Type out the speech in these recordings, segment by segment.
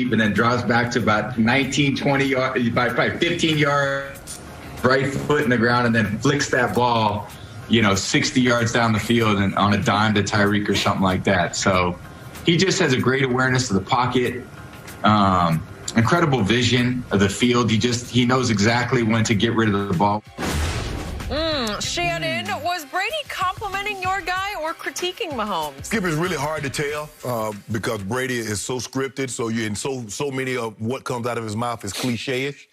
and then draws back to about 19, 20 yards, by probably 15 yards, right foot in the ground, and then flicks that ball, 60 yards down the field and on a dime to Tyreek or something like that. So he just has a great awareness of the pocket, incredible vision of the field. He knows exactly when to get rid of the ball. Shannon, was Brady complimenting your guy or critiquing Mahomes? Skip, is really hard to tell because Brady is so scripted. So many of what comes out of his mouth is cliche-ish.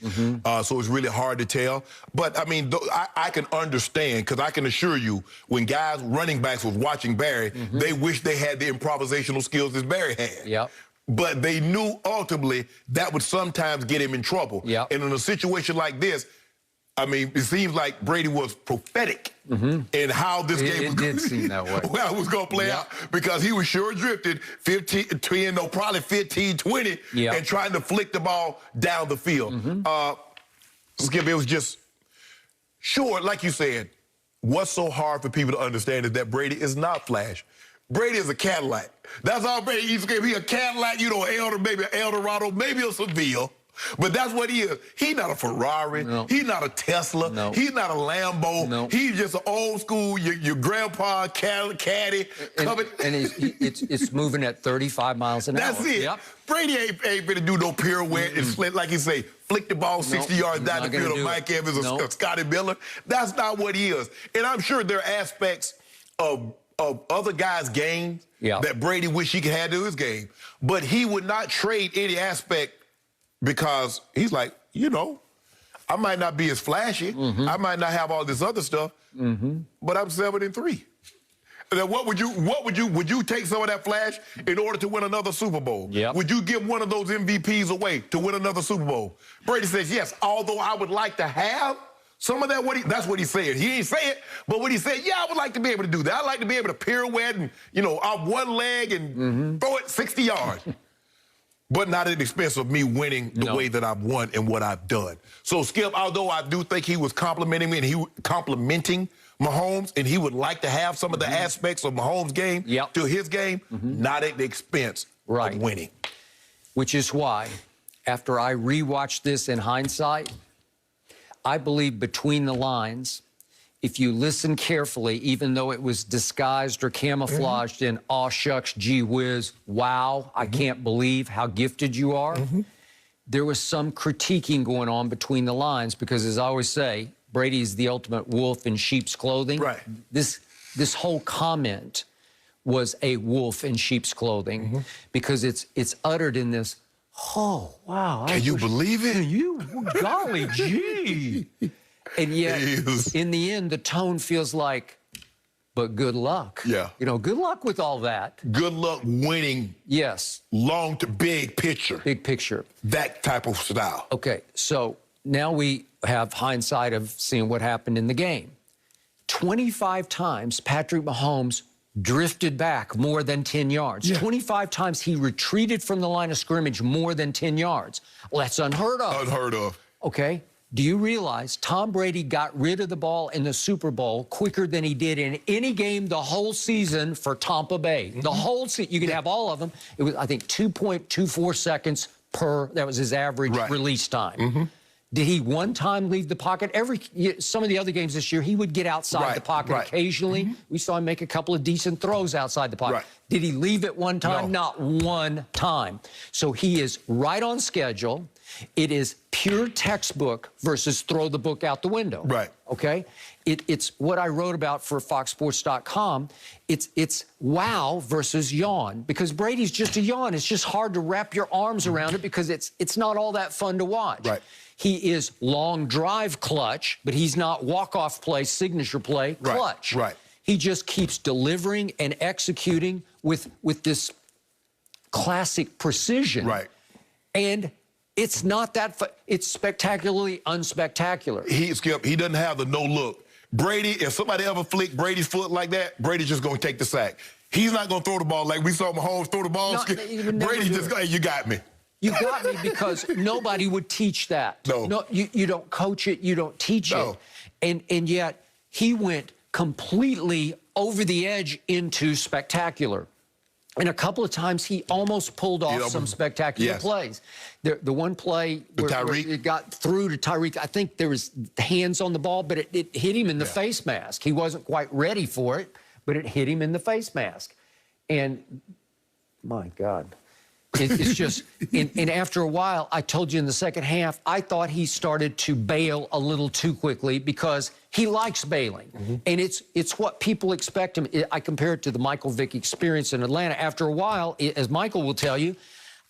So it's really hard to tell. But I mean, I can understand, because I can assure you, when guys, running backs, was watching Barry, they wish they had the improvisational skills that Barry had. Yep. But they knew ultimately that would sometimes get him in trouble. Yep. And in a situation like this, I mean, it seems like Brady was prophetic in how this game did seem that way. Well, it was going to play out, because he was sure drifted 15, probably 15, 20, and trying to flick the ball down the field. Skip, it was just, sure, like you said, what's so hard for people to understand is that Brady is not flash. Brady is a Cadillac. That's all Brady is. He a Cadillac, maybe an Eldorado, maybe a Seville. But that's what he is. He's not a Ferrari. No. He's not a Tesla. No. He's not a Lambo. No. He's just an old school, your grandpa caddy. And it's moving at 35 miles an hour. That's it. Yep. Brady ain't gonna do no pirouette and slip, like you say, flick the ball 60 yards down the field of Mike Evans or Scotty Miller. That's not what he is. And I'm sure there are aspects of other guys' games that Brady wish he could have to his game. But he would not trade any aspect, because he's like, I might not be as flashy. I might not have all this other stuff, but I'm 7-3. And then would you take some of that flash in order to win another Super Bowl? Yep. Would you give one of those MVPs away to win another Super Bowl? Brady says, yes, although I would like to have some of that. That's what he said. He ain't say it, but what he said, yeah, I would like to be able to do that. I'd like to be able to pirouette and, off one leg and throw it 60 yards. But not at the expense of me winning the way that I've won and what I've done. So, Skip, although I do think he was complimenting me and he was complimenting Mahomes, and he would like to have some of the aspects of Mahomes' game to his game, not at the expense of winning. Which is why, after I rewatched this in hindsight, I believe between the lines, if you listen carefully, even though it was disguised or camouflaged in aw shucks, gee whiz, wow, I can't believe how gifted you are, there was some critiquing going on between the lines, because, as I always say, Brady's the ultimate wolf in sheep's clothing. Right. This whole comment was a wolf in sheep's clothing, because it's uttered in this, oh, wow. Can you believe it? You, golly gee. And yet, in the end, the tone feels like, but good luck. Yeah. Good luck with all that. Good luck winning. Yes. Long to big picture. Big picture. That type of style. Okay, so now we have hindsight of seeing what happened in the game. 25 times Patrick Mahomes drifted back more than 10 yards. 25 times he retreated from the line of scrimmage more than 10 yards. Well, that's unheard of. Unheard of. Okay. Do you realize Tom Brady got rid of the ball in the Super Bowl quicker than he did in any game the whole season for Tampa Bay? The whole season. You could have all of them. It was, I think, 2.24 seconds per. That was his average release time. Did he one time leave the pocket? Some of the other games this year, he would get outside the pocket occasionally. We saw him make a couple of decent throws outside the pocket. Did he leave it one time? No. Not one time. So he is right on schedule. It is pure textbook versus throw the book out the window. Right. Okay? It's what I wrote about for FoxSports.com. It's wow versus yawn, because Brady's just a yawn. It's just hard to wrap your arms around it, because it's not all that fun to watch. Right. He is long drive clutch, but he's not walk-off play, signature play clutch. Right. He just keeps delivering and executing with this classic precision. Right. And it's not that it's spectacularly unspectacular. Skip, he doesn't have the no look. Brady, if somebody ever flicked Brady's foot like that, Brady's just going to take the sack. He's not going to throw the ball like we saw Mahomes throw the ball. No, Brady just go, hey, you got me. You got me, because nobody would teach that. No. You don't coach it. You don't teach it. And yet he went completely over the edge into spectacular. And a couple of times he almost pulled off some spectacular plays. The one play where it got through to Tyreek, I think there was hands on the ball, but it hit him in the face mask. He wasn't quite ready for it, but it hit him in the face mask. And my God. It's just, and after a while, I told you in the second half, I thought he started to bail a little too quickly because he likes bailing. And it's what people expect him. I compare it to the Michael Vick experience in Atlanta. After a while, as Michael will tell you,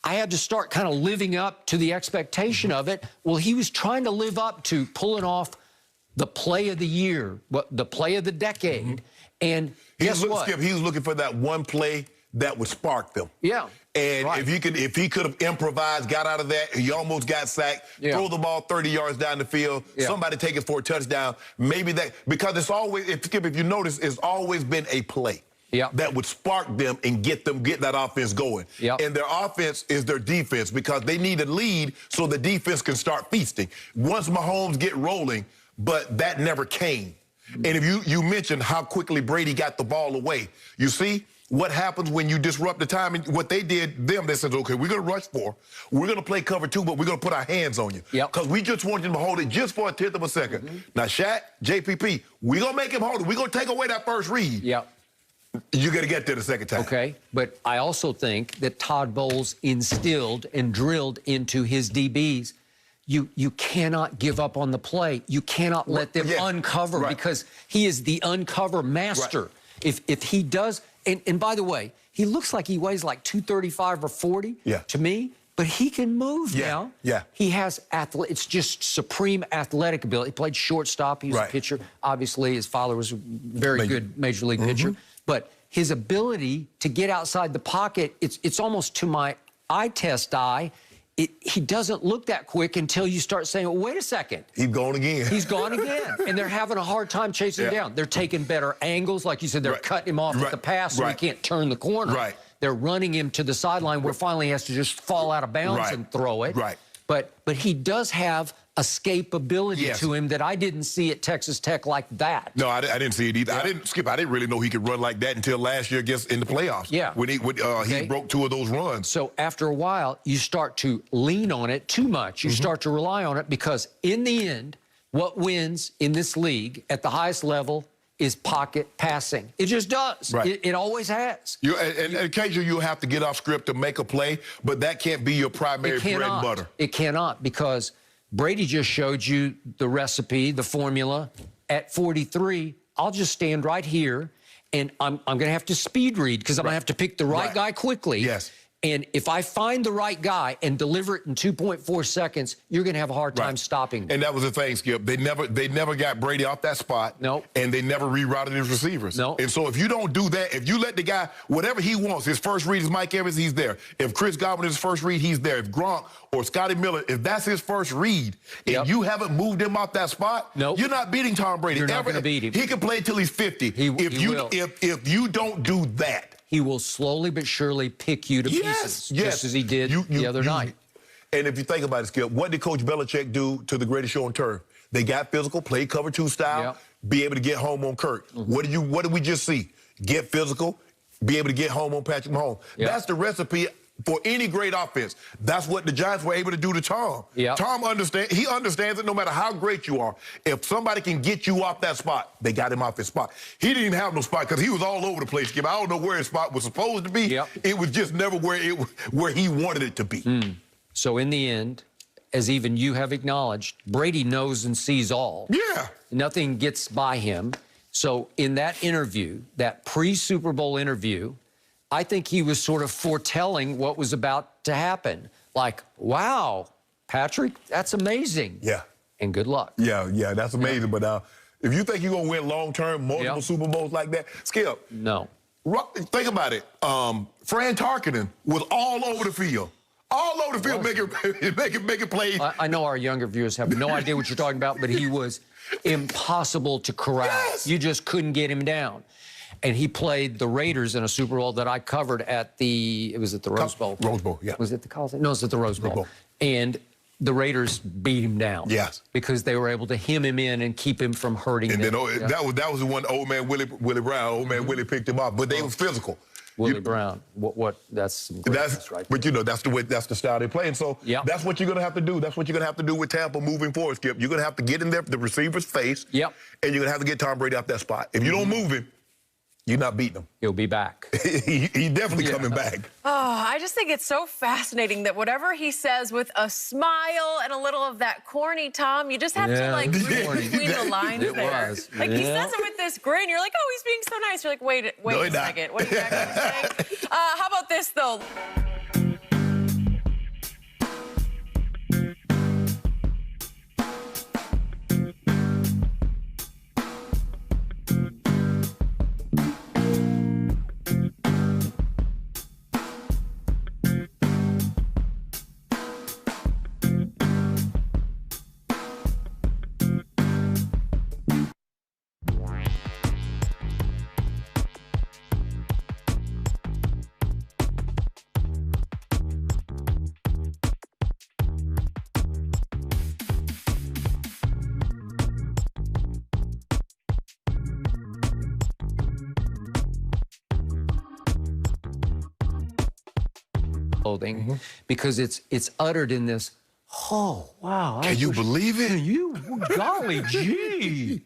I had to start kind of living up to the expectation of it. Well, he was trying to live up to pulling off the play of the year, the play of the decade. And guess what? Skip, he was looking for that one play that would spark them. Yeah. And if he could have improvised, got out of that, he almost got sacked, throw the ball 30 yards down the field, somebody take it for a touchdown, maybe that, because it's always, Skip, if you notice, it's always been a play that would spark them and get that offense going. And their offense is their defense because they need a lead so the defense can start feasting. Once Mahomes get rolling, but that never came. And if you mentioned how quickly Brady got the ball away, you see, what happens when you disrupt the time? And what they did, they said, okay, we're going to rush 4. We're going to play cover 2, but we're going to put our hands on you. Because we just want you to hold it just for a 1/10 of a second. Now, Shaq, JPP, we're going to make him hold it. We're going to take away that first read. You got to get there the second time. Okay, but I also think that Todd Bowles instilled and drilled into his DBs, you cannot give up on the play. You cannot let them uncover because he is the uncover master. If he does... And by the way, he looks like he weighs like 235 or 40 to me, but he can move now. He has it's just supreme athletic ability. He played shortstop. He was a pitcher. Obviously, his father was a very good major league pitcher. But his ability to get outside the pocket, it's almost to my eye test eye. He doesn't look that quick until you start saying, well, wait a second. He's gone again. He's gone again. And they're having a hard time chasing him down. They're taking better angles. Like you said, they're cutting him off at the pass so he can't turn the corner. They're running him to the sideline where finally he has to just fall out of bounds and throw it. But he does have escapability to him that I didn't see at Texas Tech like that. No, I didn't see it either. I didn't really know he could run like that until last year in the playoffs. When he broke 2 of those runs. So after a while, you start to lean on it too much. You start to rely on it because in the end, what wins in this league at the highest level is pocket passing. It just does. It always has. And occasionally you'll have to get off script to make a play, but that can't be your primary bread and butter. It cannot, because Brady just showed you the recipe, the formula. At 43, I'll just stand right here, and I'm going to have to speed read because I'm going to have to pick the right guy quickly. And if I find the right guy and deliver it in 2.4 seconds, you're going to have a hard time stopping me. And that was the thing, Skip. They never got Brady off that spot. And they never rerouted his receivers. And so if you don't do that, if you let the guy, whatever he wants, his first read is Mike Evans, he's there. If Chris Godwin is his first read, he's there. If Gronk or Scotty Miller, if that's his first read, and you haven't moved him off that spot, you're not beating Tom Brady. You're not going to beat him. He can play until he's 50. If you don't do that, he will slowly but surely pick you to pieces, just as he did the other night. And if you think about it, Skip, what did Coach Belichick do to the greatest show on turf? They got physical, played cover 2 style, be able to get home on Kirk. What did we just see? Get physical, be able to get home on Patrick Mahomes. That's the recipe for any great offense. That's what the Giants were able to do to Tom. Tom understands it no matter how great you are. If somebody can get you off that spot, they got him off his spot. He didn't even have no spot because he was all over the place, Skip. I don't know where his spot was supposed to be. It was just never where he wanted it to be. So in the end, as even you have acknowledged, Brady knows and sees all. Nothing gets by him. So in that interview, that pre-Super Bowl interview, I think he was sort of foretelling what was about to happen. Like, wow, Patrick, that's amazing. And good luck. That's amazing. But if you think you're going to win long-term, multiple Super Bowls like that, Skip. No. Think about it. Fran Tarkenton was all over the field. All over the field making plays. I know our younger viewers have no idea what you're talking about, but he was impossible to corral. You just couldn't get him down. And he played the Raiders in a Super Bowl that I covered at it was at the Rose Bowl. Rose Bowl, Was it the Coliseum? No, it was at the Rose Bowl. And the Raiders beat him down. Because they were able to hem him in and keep him from hurting them. And then that was the one old man Willie Brown, old man Willie picked him off. But they were physical. Willie Brown. That's some greatness right there. But you know, that's the style they're playing. So that's what you're gonna have to do. That's what you're gonna have to do with Tampa moving forward, Skip. You're gonna have to get in there, the receiver's face. Yep. And you're gonna have to get Tom Brady out that spot. If you don't move him, you're not beating him. He'll be back. He's definitely coming back. Oh, I just think it's so fascinating that whatever he says with a smile and a little of that corny Tom, you just have to like read between the lines there. Like he says it with this grin. You're like, oh, he's being so nice. You're like, wait a second. What are you actually saying? How about this though? Clothing because it's uttered in this, oh wow, can you believe it? You golly gee.